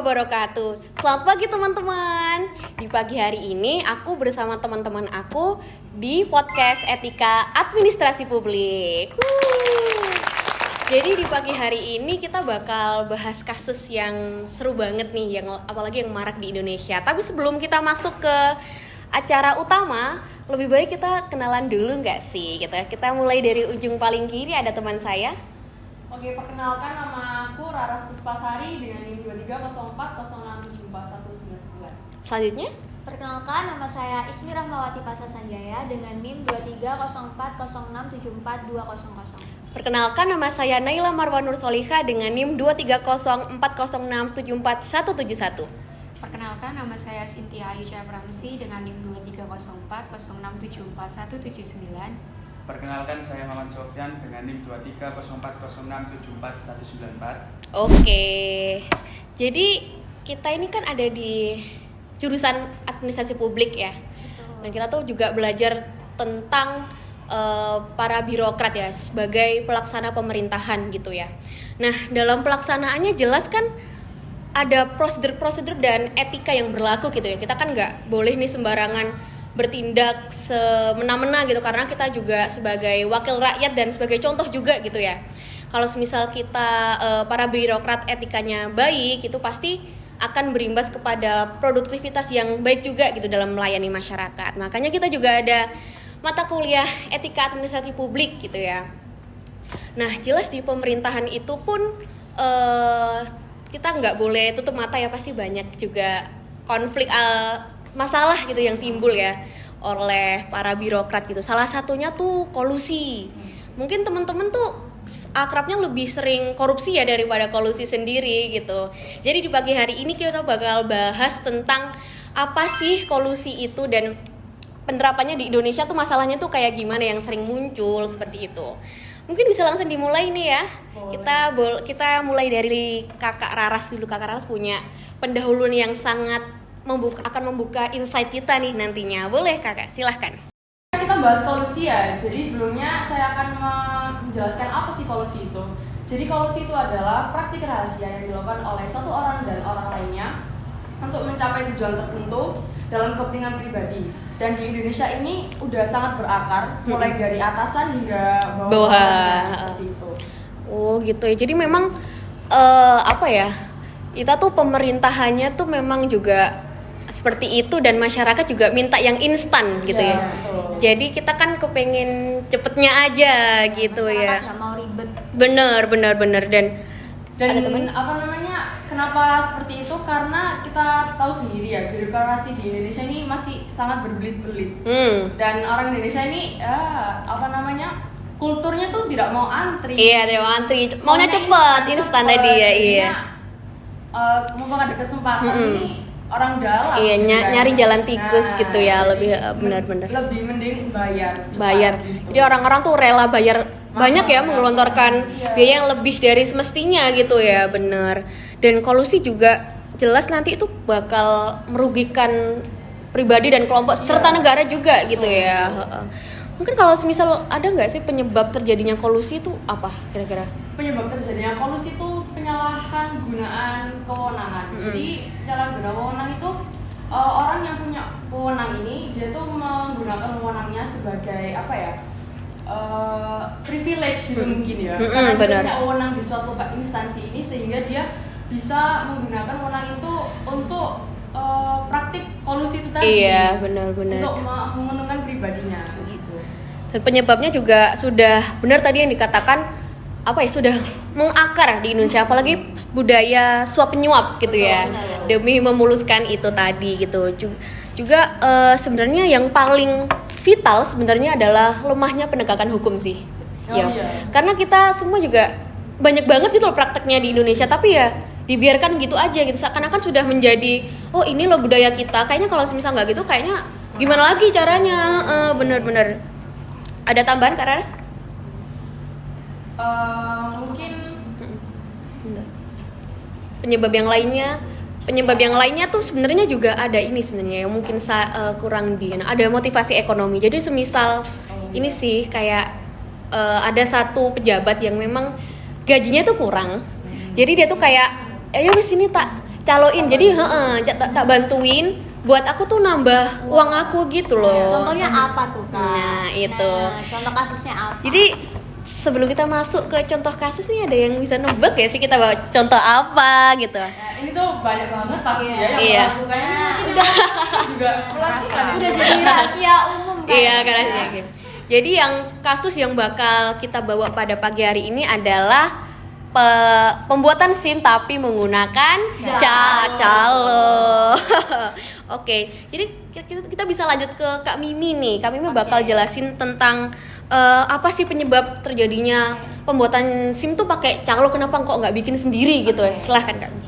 wabarakatuh. Selamat pagi teman-teman. Di pagi hari ini aku bersama teman-teman aku di podcast Etika Administrasi Publik. Jadi di pagi hari ini kita bakal bahas kasus yang seru banget nih, yang apalagi yang marak di Indonesia. Tapi sebelum kita masuk ke acara utama, lebih baik kita kenalan dulu nggak sih? Kita mulai dari ujung paling kiri, ada teman saya. Oke, perkenalkan nama aku Raras Puspasari dengan NIM 2304067419. Selanjutnya, Perkenalkan, nama saya Ismi Rahmawati Pasha Sanjaya dengan NIM 230406742200. perkenalkan nama saya Naila Marwanur Soliha dengan NIM 230406741171. Perkenalkan, nama saya Cynthia Ayucha Pramesti dengan NIM 230406741179. Perkenalkan, saya Muhammad Sofyan dengan NIM 230406741194. Oke, jadi kita ini kan ada di jurusan administrasi publik ya. Nah, kita tuh juga belajar tentang para birokrat ya, sebagai pelaksana pemerintahan gitu ya. Nah, dalam pelaksanaannya jelas kan ada prosedur-prosedur dan etika yang berlaku gitu ya. Kita kan nggak boleh nih sembarangan bertindak semena-mena gitu, karena kita juga sebagai wakil rakyat dan sebagai contoh juga gitu ya. Kalau misal kita para birokrat etikanya baik, itu pasti akan berimbas kepada produktivitas yang baik juga gitu dalam melayani masyarakat. Makanya kita juga ada mata kuliah etika administrasi publik gitu ya. Nah, jelas di pemerintahan itu pun kita nggak boleh tutup mata ya, pasti banyak juga konflik masalah gitu yang timbul ya oleh para birokrat gitu. Salah satunya tuh kolusi. Mungkin teman-teman tuh akrabnya lebih sering korupsi ya daripada kolusi sendiri gitu. Jadi di pagi hari ini kita bakal bahas tentang apa sih kolusi itu dan penerapannya di Indonesia tuh masalahnya tuh kayak gimana yang sering muncul seperti itu. Mungkin bisa langsung dimulai nih ya. Kita mulai dari Kakak Raras dulu. Kakak Raras punya pendahuluan yang sangat akan membuka insight kita nih nantinya. Boleh Kakak, silahkan. Kita bahas kolusi ya. Jadi sebelumnya saya akan menjelaskan apa sih kolusi itu. Jadi kolusi itu adalah praktik rahasia yang dilakukan oleh satu orang dan orang lainnya untuk mencapai tujuan tertentu dalam kepentingan pribadi. Dan di Indonesia ini udah sangat berakar, mulai dari atasan hingga bawahan seperti itu. Oh gitu ya. Jadi memang apa ya? Kita tuh pemerintahannya tuh memang juga seperti itu, dan masyarakat juga minta yang instan gitu ya. Betul. Jadi kita kan kepengen cepetnya aja gitu ya. Masyarakat nggak mau ribet. Bener dan Dan ada teman? kenapa seperti itu? Karena kita tahu sendiri ya, birokrasi di Indonesia ini masih sangat berbelit-belit. Dan orang Indonesia ini kulturnya tuh tidak mau antri. Iya, tidak mau antri, maunya cepet, instan tadi ya. Iya. Mumpung ada kesempatan ini orang dalam. Iya, nyari jalan tikus gitu ya, lebih benar-benar. Lebih mending bayar. Gitu. Jadi orang-orang tuh rela bayar banyak ya, menggelontorkan biaya yang lebih dari semestinya gitu ya, bener. Dan kolusi juga jelas nanti itu bakal merugikan pribadi dan kelompok serta negara juga gitu ya. Mungkin kalau misal ada nggak sih penyebab terjadinya kolusi itu apa kira-kira? Penyebab terjadinya kolusi itu penyalahgunaan kewenangan. Jadi penyalahgunaan wewenang itu orang yang punya wewenang ini dia tuh menggunakan wewenangnya sebagai privilege gitu mungkin ya. Karena dia punya wewenang di suatu instansi ini, sehingga dia bisa menggunakan wewenang itu untuk praktik kolusi itu tadi. Iya, benar. Untuk menguntungkan pribadinya gitu. Dan penyebabnya juga sudah benar tadi yang dikatakan sudah mengakar di Indonesia, apalagi budaya suap penyuap gitu ya. Demi memuluskan itu tadi gitu. Juga sebenarnya yang paling vital sebenarnya adalah lemahnya penegakan hukum sih. Iya. Karena kita semua juga banyak banget gitu loh prakteknya di Indonesia, tapi ya dibiarkan gitu aja gitu, seakan-akan sudah menjadi ini loh budaya kita. Kayaknya kalau misal nggak gitu, kayaknya gimana lagi caranya. Bener-bener. Ada tambahan Kak Raras? Mungkin penyebab yang lainnya tuh sebenarnya juga ada ini sebenarnya yang mungkin kurang ada motivasi ekonomi. Jadi semisal ini sih kayak ada satu pejabat yang memang gajinya tuh kurang. Jadi dia tuh kayak ayo wis sini tak caloin. Jadi tak bantuin buat aku tuh nambah uang aku gitu loh. Contohnya apa tuh Kak? Nah, itu. Contoh kasusnya apa? Jadi sebelum kita masuk ke contoh kasus nih, ada yang bisa nebak ya sih kita bawa contoh apa gitu? Nah, ini tuh banyak banget pasti ya yang Iya. melakukannya udah juga merasakan. udah jadi rahasia umum kan? Iya, karena gitu. Jadi yang kasus yang bakal kita bawa pada pagi hari ini adalah pembuatan SIM tapi menggunakan calo. Oke, jadi kita bisa lanjut ke Kak Mimi nih. Kak Mimi bakal jelasin tentang apa sih penyebab terjadinya pembuatan SIM tuh pakai calo, kenapa kok nggak bikin sendiri gitu. Silahkan Kak Mimi.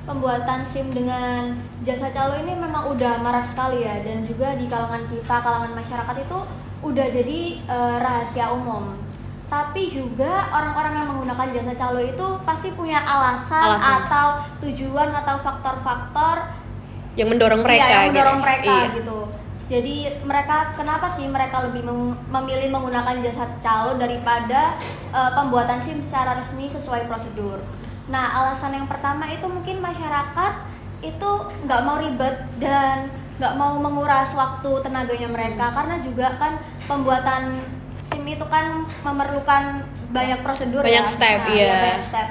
Pembuatan SIM dengan jasa calo ini memang udah marak sekali ya, dan juga di kalangan kita, kalangan masyarakat itu udah jadi rahasia umum. Tapi juga orang-orang yang menggunakan jasa calo itu pasti punya alasan. Atau tujuan atau faktor-faktor yang mendorong mereka, yang mendorong gitu. mereka Iya. gitu. Jadi mereka, kenapa sih mereka lebih memilih menggunakan jasa calo daripada pembuatan SIM secara resmi sesuai prosedur? Nah, alasan yang pertama itu mungkin masyarakat itu nggak mau ribet dan nggak mau menguras waktu tenaganya mereka, karena juga kan pembuatan SIM itu kan memerlukan banyak prosedur, banyak ya. step, Nah, iya. banyak step.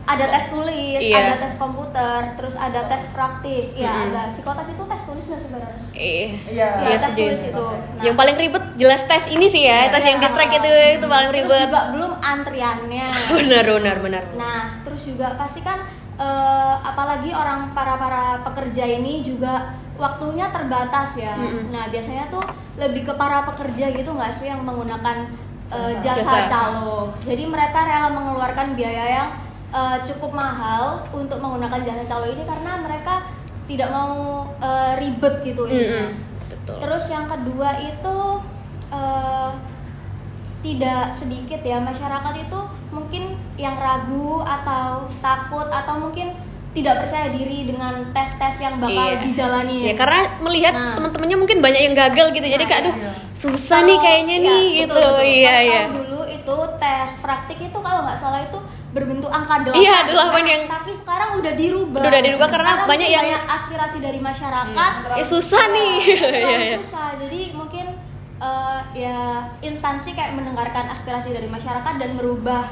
Ada tes tulis, Iya. ada tes komputer, terus ada tes praktik. Ya, ada psikotes itu tes tulis nggak sebenarnya? Iya. Ya, Iya, tes setuju. tulis itu. Nah, Yang paling ribet jelas tes ini sih ya, tes yang di track itu paling terus ribet. juga belum antriannya. Benar. Nah, terus juga pasti kan apalagi para pekerja ini juga waktunya terbatas ya. Nah, biasanya tuh lebih ke para pekerja gitu nggak sih yang menggunakan jasa calo. Jadi mereka rela mengeluarkan biaya yang cukup mahal untuk menggunakan jasa calo ini karena mereka tidak mau ribet gitu intinya. Betul. Terus yang kedua itu tidak sedikit ya masyarakat itu mungkin yang ragu atau takut atau mungkin tidak percaya diri dengan tes-tes yang bakal dijalani. Ya, karena melihat teman-temannya mungkin banyak yang gagal gitu. Jadi kayak aduh, susah nih kayaknya nih gitu. Betul. Iya. Kalau dulu itu tes praktik itu kalau nggak salah itu berbentuk angka 8. Iya, 8 yang tapi sekarang udah dirubah. Udah dirubah karena banyak yang aspirasi dari masyarakat. Susah nih. Iya. Susah. Jadi mungkin ya instansi kayak mendengarkan aspirasi dari masyarakat dan merubah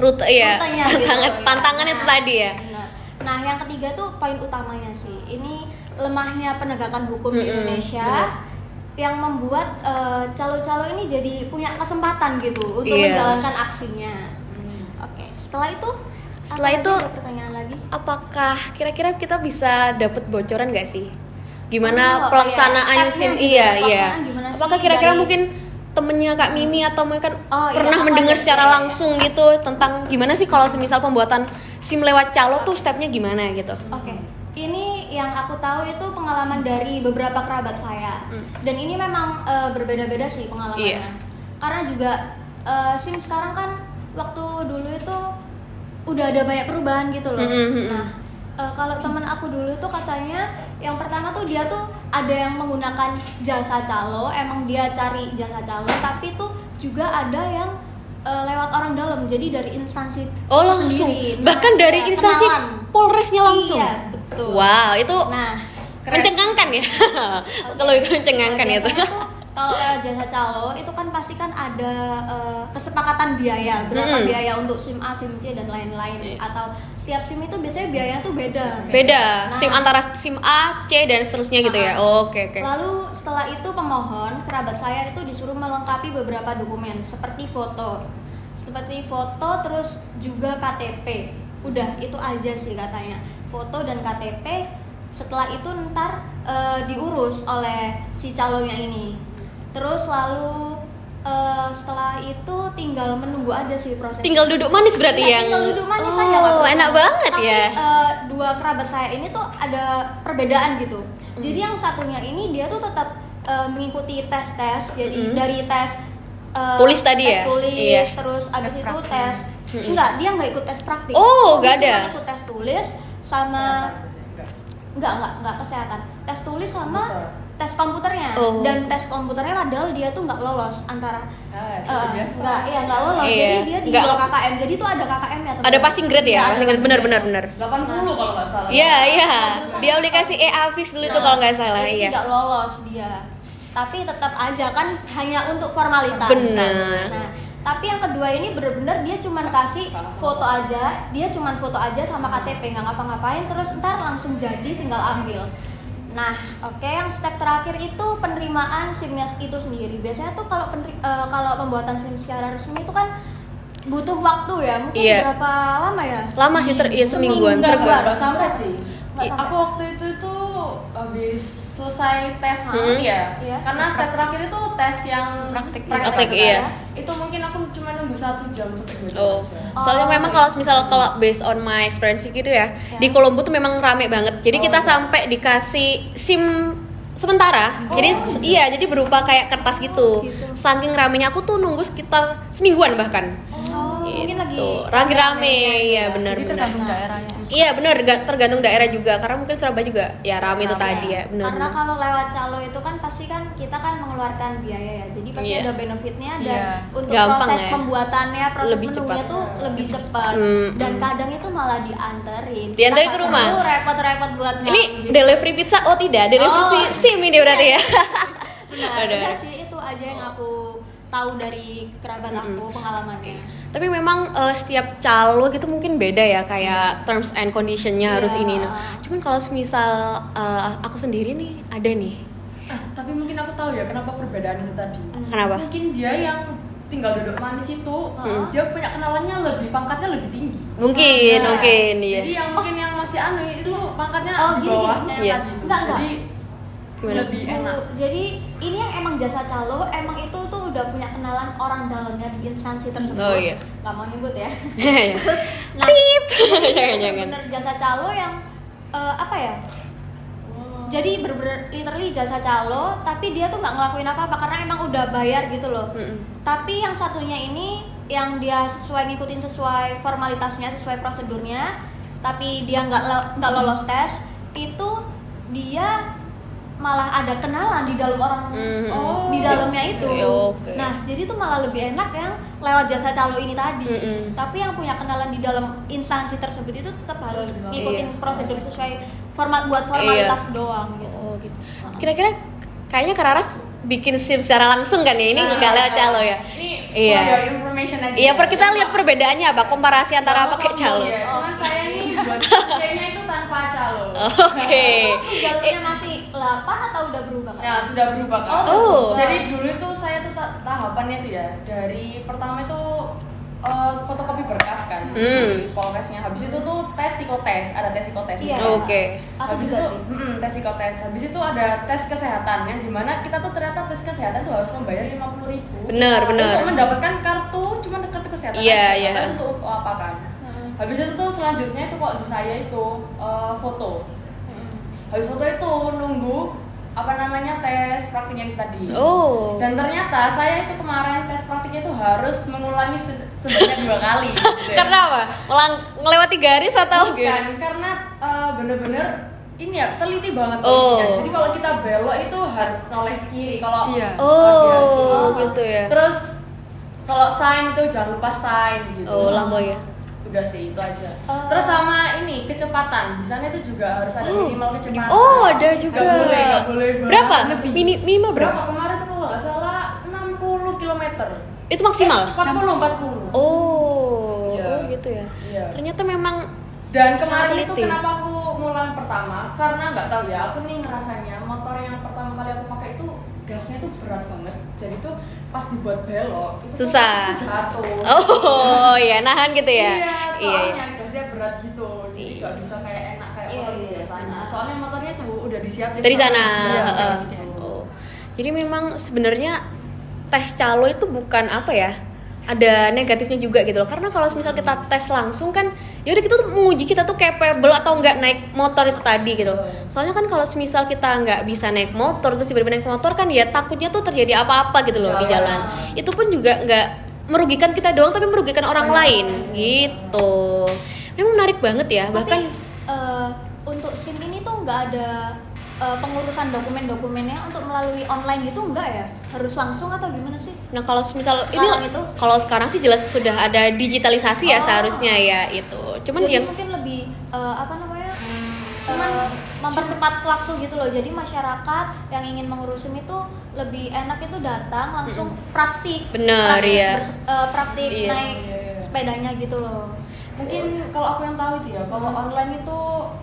rutenya gitu. Tantangan itu tadi ya. Nah, yang ketiga tuh poin utamanya sih. Ini lemahnya penegakan hukum di Indonesia yang membuat calo-calo ini jadi punya kesempatan gitu untuk menjalankan aksinya. Oke, setelah itu ada pertanyaan lagi. Apakah kira-kira kita bisa dapat bocoran nggak sih? Gimana pelaksanaan SIM? Iya. Apakah kira-kira mungkin temennya Kak Mimi atau mungkin pernah mendengar secara langsung gitu tentang gimana sih kalau semisal pembuatan SIM lewat calo tuh stepnya gimana gitu? Oke. Ini yang aku tahu itu pengalaman dari beberapa kerabat saya. Dan ini memang berbeda-beda sih pengalamannya. Iya. Karena juga SIM sekarang kan waktu dulu itu udah ada banyak perubahan gitu loh. Nah, kalau temen aku dulu tuh katanya yang pertama tuh dia tuh ada yang menggunakan jasa calo, emang dia cari jasa calo, tapi tuh juga ada yang lewat orang dalam, jadi dari instansi langsung sendiri. Bahkan dari instansi kenalan. Polresnya langsung. Iya, betul. Wow, itu Nah, mencengangkan ya. Kalau itu mencengangkan itu. biasanya tuh kalau lewat jasa calo itu kan pasti kan ada kesepakatan biaya, berapa biaya untuk SIM A, SIM C dan lain-lain. Atau setiap SIM itu biasanya biayanya tuh beda. Beda, Nah, SIM antara SIM A, C dan seterusnya gitu ya. Oke. Lalu setelah itu pemohon, kerabat saya itu disuruh melengkapi beberapa dokumen seperti foto, terus juga KTP. Udah itu aja sih katanya, foto dan KTP. Setelah itu ntar diurus oleh si calonnya ini. Terus lalu setelah itu tinggal menunggu aja sih prosesnya. Tinggal duduk manis berarti yang. Tinggal duduk manis aja. Enak banget. Tapi, ya. Dua kerabat saya ini tuh ada perbedaan gitu. Jadi yang satunya ini dia tuh tetap mengikuti tes-tes. Jadi dari tes tulis tadi tes ya. tulis, Iya. terus abis itu tes. Dia nggak ikut tes praktik. Nggak Dia ada. cuma ikut tes tulis sama enggak kesehatan. Tes tulis sama tes komputernya. Oh. Dan tes komputernya padahal dia tuh nggak lolos antara Biasa. nggak lolos. Iya. Jadi dia di Nggak- bawah KKM. Jadi tuh ada KKM-nya. Ada passing grade ya, Iya, ada passing grade benar. 80 kalau nggak salah. Iya, di aplikasi e-Avis dulu itu kalau nggak salah, jadi iya. tidak lolos dia. Tapi tetap aja kan hanya untuk formalitas. Bener. Nah, tapi yang kedua ini bener-bener dia cuman kasih foto aja, sama KTP, nggak ngapa-ngapain, terus ntar langsung jadi tinggal ambil. Nah, oke, yang step terakhir itu penerimaan SIM-nya itu sendiri. Biasanya tuh kalau pembuatan SIM secara resmi itu kan butuh waktu ya, mungkin Iya. berapa lama ya? Lama sih, semingguan. Enggak sampai sih. Nggak sampai. Aku waktu itu habis selesai tes ya. Iya. Karena step terakhir itu tes yang Praktik, iya. Itu mungkin aku cuma nunggu 1 jam sampai 2 jam Oh, aja. soalnya memang kalau based on my experience gitu ya, di Kolombo tuh memang rame banget. Jadi kita sampai dikasih SIM sementara. Jadi berupa kayak kertas gitu. Saking ramenya aku tuh nunggu sekitar semingguan bahkan. Mungkin Lagi rame, ya benar. Jadi tergantung daerahnya. Iya benar, tergantung daerah juga. Karena mungkin Surabaya juga ya rame itu tadi ya, benar. Karena kalau lewat calo itu kan pasti kan kita kan mengeluarkan biaya ya. Jadi pasti Iya. ada benefitnya dan Iya. untuk Gampang proses ya. pembuatannya, proses Lebih menunggunya cepat. tuh lebih cepat. Dan kadang itu malah dianterin. Dianterin Kita ke rumah? perlu repot-repot buat Ini nyari. delivery pizza? Oh tidak, delivery SIM ini berarti ya. Benar, Ada. udah sih itu aja yang aku tahu dari kerabat aku pengalamannya. Tapi memang setiap calo gitu mungkin beda ya, kayak terms and conditionnya harus Iya. ini. Nah, cuman kalau semisal aku sendiri nih ada nih. Tapi mungkin aku tahu ya kenapa perbedaan itu tadi. Kenapa? Mungkin dia yang tinggal duduk manis itu, dia punya kenalannya pangkatnya lebih tinggi. Mungkin, Nah, mungkin iya. Jadi yang mungkin yang masih aneh itu pangkatnya Oh, di gini, bawahnya gini. yang tadi itu. Enggak. Jadi Gimana? lebih enak. Jadi ini yang emang jasa calo emang itu tuh udah punya kenalan orang dalamnya di instansi tersebut. Oh, iya. Gak mau nyebut ya. Iya. Nah, Jangan. bener jasa calo yang apa ya? Jadi bener-bener literally jasa calo, tapi dia tuh nggak ngelakuin apa-apa karena emang udah bayar gitu loh. Tapi yang satunya ini yang dia ngikutin sesuai formalitasnya, sesuai prosedurnya, tapi dia nggak lolos tes, itu dia malah ada kenalan di dalam orang di dalamnya itu. Oke. Nah, jadi tuh malah lebih enak yang lewat jasa calo ini tadi. Tapi yang punya kenalan di dalam instansi tersebut itu tetap harus ngikutin prosedur sesuai buat formalitas doang gitu. Oh gitu. Kira-kira kayaknya Kararas bikin SIM secara langsung kan ya? Ini nggak lewat calo ya? Ini Iya. for your information aja. Iya, kita lihat perbedaannya apa? Komparasi antara pakai calo. Ya. Cuman saya ini buat kayaknya itu tanpa calo. Oke. Jalurnya masih 8 atau udah berubah kan? Ya sudah berubah kan. Oh. Jadi dulu itu saya tuh tahapannya tuh ya dari pertama itu fotokopi berkas kan di Polresnya. Habis itu tuh tes psikotes, ada tes psikotes. Iya. Oke. Aku Habis juga itu sih. tes psikotes. Habis itu ada tes kesehatan yang dimana kita tuh ternyata tes kesehatan tuh harus membayar 50.000. Bener. Untuk mendapatkan kartu kartu kesehatan. Iya, aja. iya. Tapi untuk apa kan? Habis itu tuh selanjutnya itu kok di saya itu foto. Habis foto itu nunggu tes praktiknya itu tadi. Oh. Dan ternyata saya itu kemarin tes praktiknya itu harus mengulangi sebanyak 2 kali. Gitu ya. Karena apa? Ngelewati garis atau Bukan, karena bener-bener ini ya teliti banget Oh. polisinya. Jadi kalau kita belok itu harus noleh kiri. Kalau Iya. Oh, gitu ya. Terus kalau sign itu jangan lupa sign gitu. Oh, lambo ya. Udah sih itu aja. Terus sama ini kecepatan. Di sana itu juga harus ada minimal kecepatan. Oh, ada juga. Nggak boleh banget. Berapa? Minimal Berapa berapa? kemarin tuh kalau nggak salah 60 km. Itu maksimal? 40. Oh, Iya. oh gitu ya. Iya. Ternyata memang Dan sangat kemarin itu teliti. kenapa aku ngulang pertama? Karena nggak tahu ya, aku nih ngerasanya motor yang pertama kali aku pakai itu gasnya tuh berat banget. Jadi tuh pas dibuat belok itu Susah. tuh jatuh. Oh, ya nahan gitu ya. Iya, Iya. soalnya gasnya berat gitu. Jadi nggak bisa kayak enak kayak motor biasanya. Soalnya motornya tuh udah disiapin Dari sana. Iya, Heeh. dari situ. Oh. Jadi memang sebenarnya tes calo itu bukan apa ya? Ada negatifnya juga gitu loh. Karena kalau misal kita tes langsung kan ya udah kita tuh menguji kita tuh capable atau enggak naik motor itu tadi gitu. Soalnya kan kalau misal kita nggak bisa naik motor terus tiba-tiba naik motor kan ya takutnya tuh terjadi apa-apa gitu loh di jalan. Itu pun juga nggak merugikan kita doang tapi merugikan orang lain gitu. Memang menarik banget ya. Bahkan Tapi untuk SIM ini tuh nggak ada pengurusan dokumen-dokumennya untuk melalui online gitu enggak ya? Harus langsung atau gimana sih? Nah kalau misal Sekarang ini itu? kalau sekarang sih jelas sudah ada digitalisasi ya Oh. seharusnya ya itu. Cuman Jadi yang mungkin lebih mempercepat waktu gitu loh. Jadi masyarakat yang ingin mengurus SIM itu lebih enak itu datang langsung praktik. Bener, Praktik iya. praktik Iya. naik sepedanya gitu loh. Mungkin kalau aku yang tahu itu ya, kalau online itu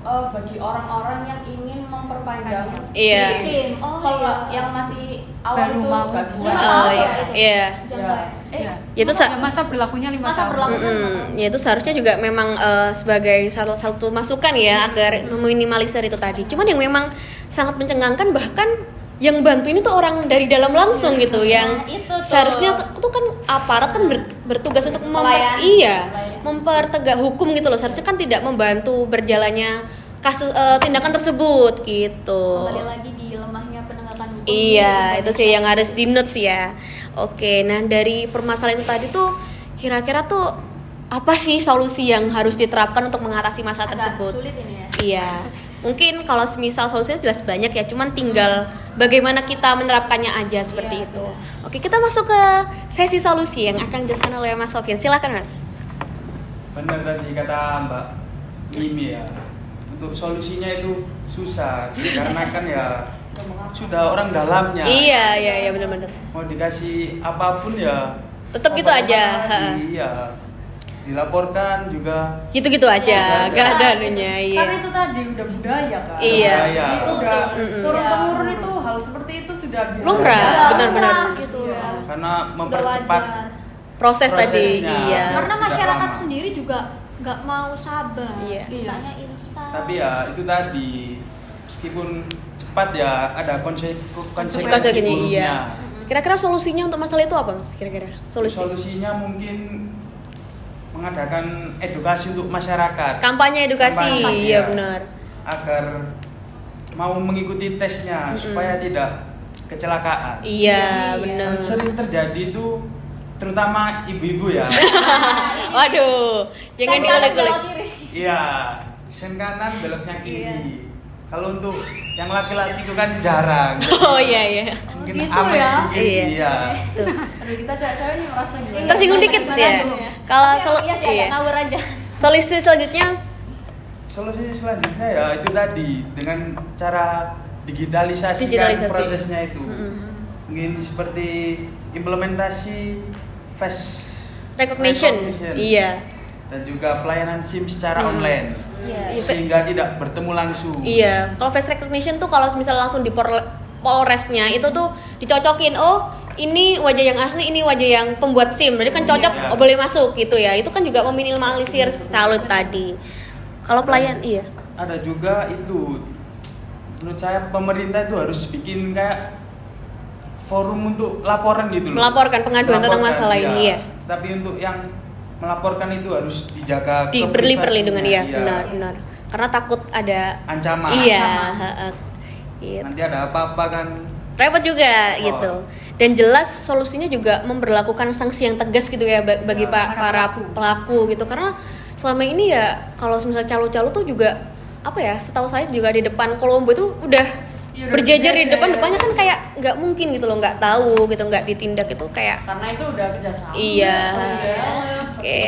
bagi orang-orang yang ingin memperpanjang Iya. SIM. Oh, Kalau iya. yang masih awal Baru itu mau nggak bisa. buat. Oh Iya. iya. Iya. Jangka. Ya. Ya, itu Ya, masa berlakunya 5 Masa tahun. berlakunya Ya itu seharusnya juga memang sebagai satu masukan ya agar meminimalisir itu tadi. Cuman yang memang sangat mencengangkan bahkan yang bantu ini tuh orang dari dalam langsung gitu yang itu tuh. seharusnya tuh kan aparat kan bertugas untuk Melayani. mempertegak hukum gitu loh. Seharusnya kan tidak membantu berjalannya kasus tindakan tersebut gitu. Kembali lagi di lemahnya penegakan hukum. Iya, itu sih yang harus di note sih ya. Oke, nah dari permasalahan itu tadi tuh kira-kira tuh apa sih solusi yang harus diterapkan untuk mengatasi masalah Agak tersebut? sulit ini ya. Iya. Mungkin kalau misal solusinya jelas banyak ya, cuman tinggal bagaimana kita menerapkannya aja seperti Iya, itu. Oke, kita masuk ke sesi solusi yang akan dijelaskan oleh Mas Sofyan. Silakan, Mas. Benar tadi kata Mbak Mimi ya. Untuk solusinya itu susah karena kan ya sudah orang dalamnya. Iya, benar-benar. Mau dikasih apapun ya Tetap gitu aja. Iya. Dilaporkan juga Gitu-gitu aja, Iya, gak ada anunya. Iya. Karena itu tadi udah budaya kan. Iya. Budaya. Jadi udah Mm-mm. turun Iya. temurun itu hal seperti itu sudah biasa. Lumrah, Udah benar-benar. lumrah gitu Iya. ya. karena Udah mempercepat wajar. Proses tadi, prosesnya. iya. Karena Tidak masyarakat lama. sendiri juga nggak mau sabar. Iya. Tanya instan. tapi ya itu tadi meskipun cepat ya ada konsekuensi Konsekuensinya, buruknya. iya. Kira-kira solusinya untuk masalah itu apa, Mas? Kira-kira Solusinya mungkin mengadakan edukasi untuk masyarakat. Kampanye edukasi, Kampanye, iya ya. benar. Agar mau mengikuti tesnya supaya tidak kecelakaan. Iya, benar. Yang sering terjadi itu terutama ibu-ibu ya. Waduh, jangan Sen kanan, diulik-ulik. belok kiri. Iya, sen kanan beloknya kiri. Kalau untuk yang laki-laki itu kan jarang. Oh iya. Mungkin gitu aman ya? sedikit, Iya. iya. Tuh. Aduh, kita cewek-cewek ini merasa gimana? Tersinggung dikit Gimana ya. dulu? Kalau Tapi emang iya sih agak ngawur aja. solusi selanjutnya Solusi selanjutnya ya itu tadi dengan cara digitalisasi Digitalisasi. prosesnya itu. Mungkin seperti implementasi face recognition. Iya. dan juga pelayanan SIM secara online Iya. sehingga tidak bertemu langsung. Iya, kalau face recognition tuh kalau misalnya langsung di Polresnya itu tuh dicocokin, oh ini wajah yang asli, ini wajah yang pembuat SIM, jadi kan cocok, Iya. oh, boleh masuk gitu ya. Itu kan juga meminimalisir kalau tadi. Kalau pelayan, iya. Ada juga itu menurut saya pemerintah itu harus bikin kayak forum untuk laporan gitu loh. Melaporkan pengaduan tentang Melaporkan, masalah ini ya. Tapi untuk yang melaporkan itu harus dijaga Diberi perlindungan ya, keprivasinya, benar. Karena takut ada ancaman. iya, Ancaman. gitu. Nanti ada apa-apa kan. Repot juga Oh. gitu. Dan jelas solusinya juga memberlakukan sanksi yang tegas gitu ya bagi Ya, para pelaku gitu. Karena selama ini ya kalau misalnya calo-calo tuh juga apa ya? Setahu saya juga di depan Kolombo itu udah Iya, udah berjejer di berjejer. depannya kan kayak nggak mungkin gitu loh, nggak tahu gitu, nggak ditindak itu kayak Karena itu udah kerjasama. iya. Solidaris, Oke,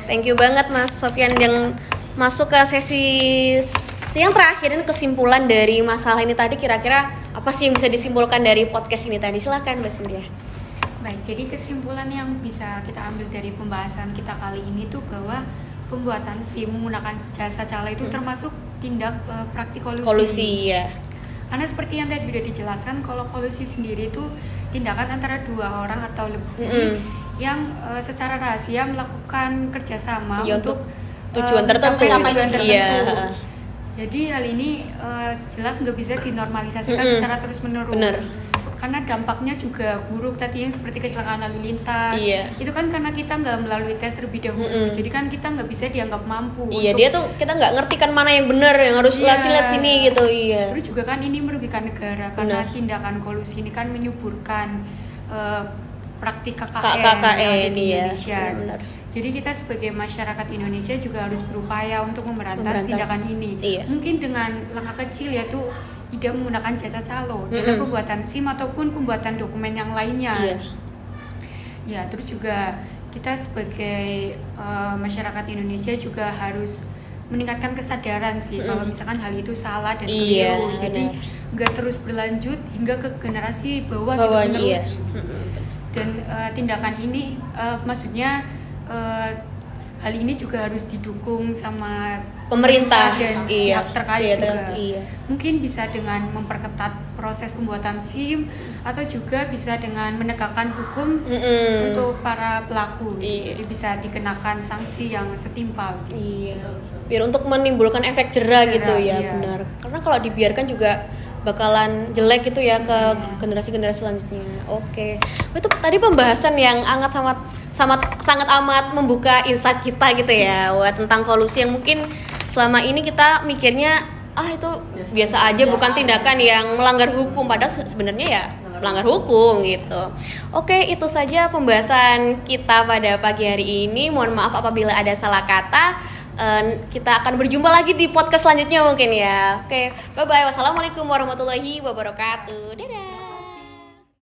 thank you banget Mas Sofyan yang masuk ke sesi yang terakhir ini kesimpulan dari masalah ini tadi. Kira-kira apa sih yang bisa disimpulkan dari podcast ini tadi? Silakan Mbak Cynthia. Baik, jadi kesimpulan yang bisa kita ambil dari pembahasan kita kali ini tuh bahwa pembuatan SIM menggunakan jasa calo itu termasuk tindak praktik Kolusi ya. Karena seperti yang tadi udah dijelaskan, kalau kolusi sendiri itu tindakan antara dua orang atau lebih yang secara rahasia melakukan kerjasama Iya, untuk tujuan tertentu. mencapai tujuan Iya. tertentu. Jadi hal ini jelas nggak bisa dinormalisasikan secara terus menerus. Bener. Karena dampaknya juga buruk tadi yang seperti kecelakaan lalu lintas. Iya. Itu kan karena kita nggak melalui tes terlebih dahulu. Jadi kan kita nggak bisa dianggap mampu. Iya, untuk- dia tuh kita nggak ngerti kan mana yang benar, yang harus Iya. lihat sini gitu. Iya. Terus juga kan ini merugikan negara karena Benar. tindakan kolusi ini kan menyuburkan praktik KKN, KKN, yang ada di iya. Indonesia. Iya, benar. Jadi kita sebagai masyarakat Indonesia juga harus berupaya untuk memberantas Memberantas. tindakan ini. Iya. Mungkin dengan langkah kecil yaitu tidak menggunakan jasa calo dalam pembuatan SIM ataupun pembuatan dokumen yang lainnya. Iya. Ya, terus juga kita sebagai masyarakat Indonesia juga harus meningkatkan kesadaran sih kalau misalkan hal itu salah dan Iya, keliru. Jadi benar. nggak terus berlanjut hingga ke generasi bawah Bawahnya, gitu iya. terus. Dan tindakan ini maksudnya hal ini juga harus didukung sama Pemerintah, dan iya. pihak terkait Iya, juga. iya. Mungkin bisa dengan memperketat proses pembuatan SIM atau juga bisa dengan menegakkan hukum untuk para pelaku. Iya. Jadi bisa dikenakan sanksi yang setimpal. Iya. Biar untuk menimbulkan efek jerah gitu ya, iya. benar. Karena kalau dibiarkan juga bakalan jelek gitu ya ke generasi-generasi selanjutnya. Oke. Itu tadi pembahasan yang sangat amat membuka insight kita gitu ya, wah, tentang kolusi yang mungkin selama ini kita mikirnya itu biasa aja, bukan tindakan yang melanggar hukum, padahal sebenarnya ya melanggar hukum gitu. Oke, itu saja pembahasan kita pada pagi hari ini. Mohon maaf apabila ada salah kata. Kita akan berjumpa lagi di podcast selanjutnya mungkin ya. Oke, bye bye. Wassalamualaikum warahmatullahi wabarakatuh. Dadah.